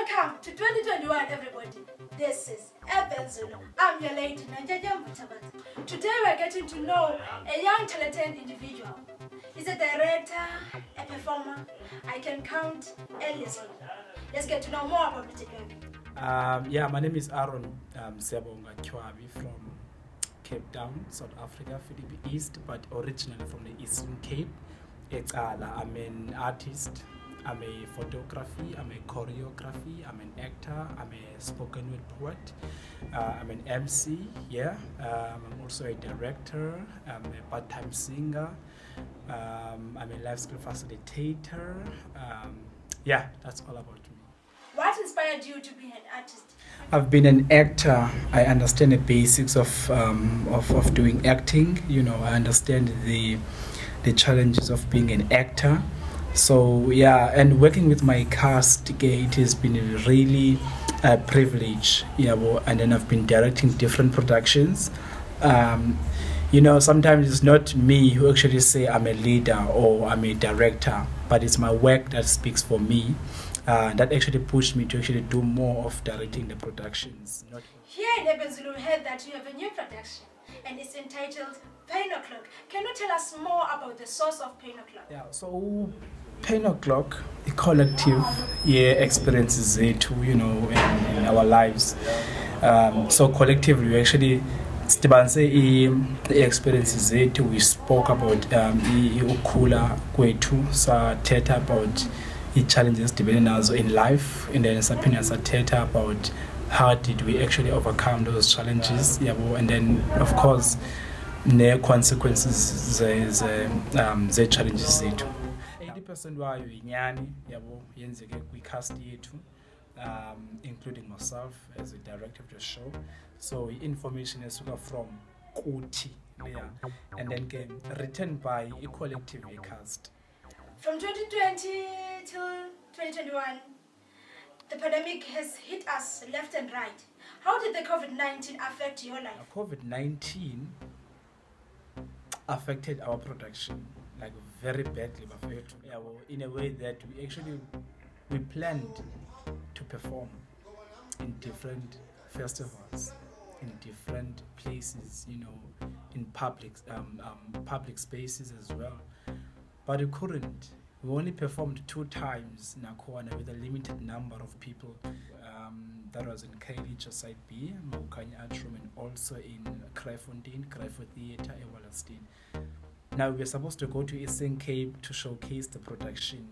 Welcome to 2021, everybody. This is Eben Zulu. I'm your lady, Nanjaja Mutabat. Today we're getting to know a young talented individual. He's a director, a performer. I can count endlessly. Let's get to know more about Mr. Kwebi. My name is Aaron Sebonga Chwabi from Cape Town, South Africa, Philippi East, but originally from the Eastern Cape. I'm an artist, I'm a photography, I'm a choreography, I'm an actor, I'm a spoken word poet, I'm an MC, I'm also a director, I'm a part-time singer, I'm a life skill facilitator, that's all about me. What inspired you to be an artist? I've been an actor. I understand the basics of doing acting. I understand the challenges of being an actor. So and working with my cast, it has been a really privilege. And then I've been directing different productions. Sometimes it's not me who actually say I'm a leader or I'm a director, but it's my work that speaks for me. That actually pushed me to actually do more of directing the productions. Here in Eben Zulu, we heard that you have a new production, and it's entitled Pain O'Clock. Can you tell us more about the source of Pain O'Clock? So Pain O'Clock, a collective experiences in our lives. So collectively, we actually the experiences we spoke about ukhula kwethu sathetha about challenges nazo in life, and then saphinde sathetha about how did we actually overcome those challenges, and then of course the consequences ze challenges zethu. 80% wayo inyani yenzeke kwi-cast yethu, including myself as a director of the show. So information is from Kuti, and then written by a collective cast. From 2020 till 2021, the pandemic has hit us left and right. How did the COVID-19 affect your life? COVID-19 affected our production very badly, in a way that we planned to perform in different festivals, in different places, in public spaces as well. But we couldn't. We only performed 2 times Nakwana with a limited number of people. That was in Kailicha Side B, Maukanya Art Room, and also in Kraaifontein, Kraaifontein Theatre, Ewallasteen. Now we were supposed to go to Eastern Cape to showcase the production,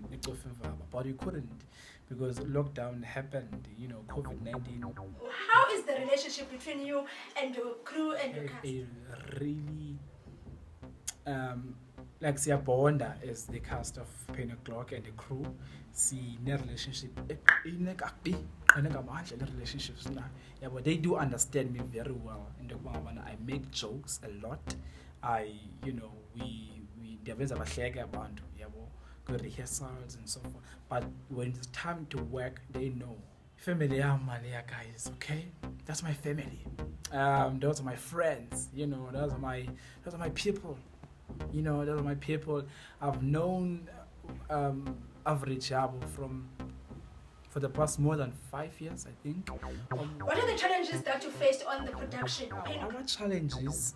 but we couldn't because lockdown happened, COVID-19. How is the relationship between you and your crew and your cast? Really, siyabonda as the cast of Pain O'Clock and the crew. See, their relationship, relationships now. But they do understand me very well. I make jokes a lot. We develop abantu, good rehearsals and so forth. But when it's time to work, they know. Family, guys, okay? That's my family. Those are my friends, those are my people. Those are my people. I've known Average Yabo for the past more than 5 years, I think. What are the challenges that you faced on the production? Our challenges,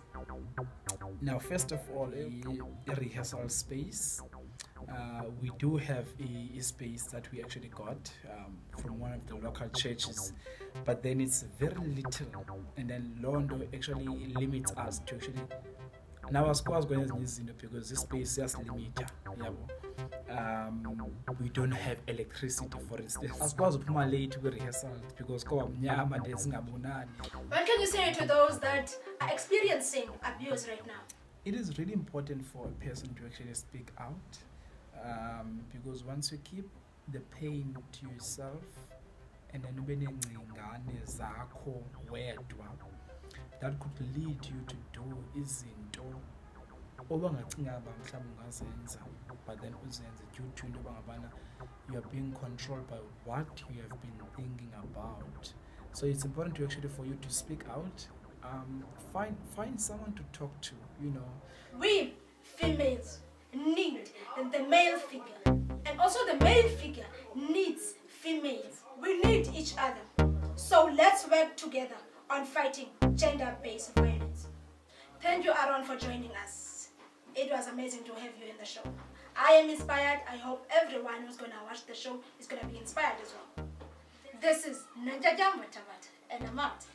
now first of all, a rehearsal space. We do have a space that we actually got from one of the local churches, but then it's very little, and then Londo actually limits us to actually. Now, as far as going because this space is limited, we don't have electricity, for instance. As far as we late to rehearsal because what can you say to those that are experiencing abuse right now? It is really important for a person to actually speak out, because once you keep the pain to yourself and then that could lead you to do izinto obangacingaba mhlawumbe ungazenza, but then uzenze due to into abangabana you are being controlled by what you have been thinking about. So it's important to actually for you to speak out. Find someone to talk to. We females need the male figure, and also the male figure needs females. We need each other. So let's work together on fighting gender-based violence. Thank you, Aaron, for joining us. It was amazing to have you in the show. I am inspired. I hope everyone who's going to watch the show is going to be inspired as well. This is Nanjajam Tabata, and I'm out.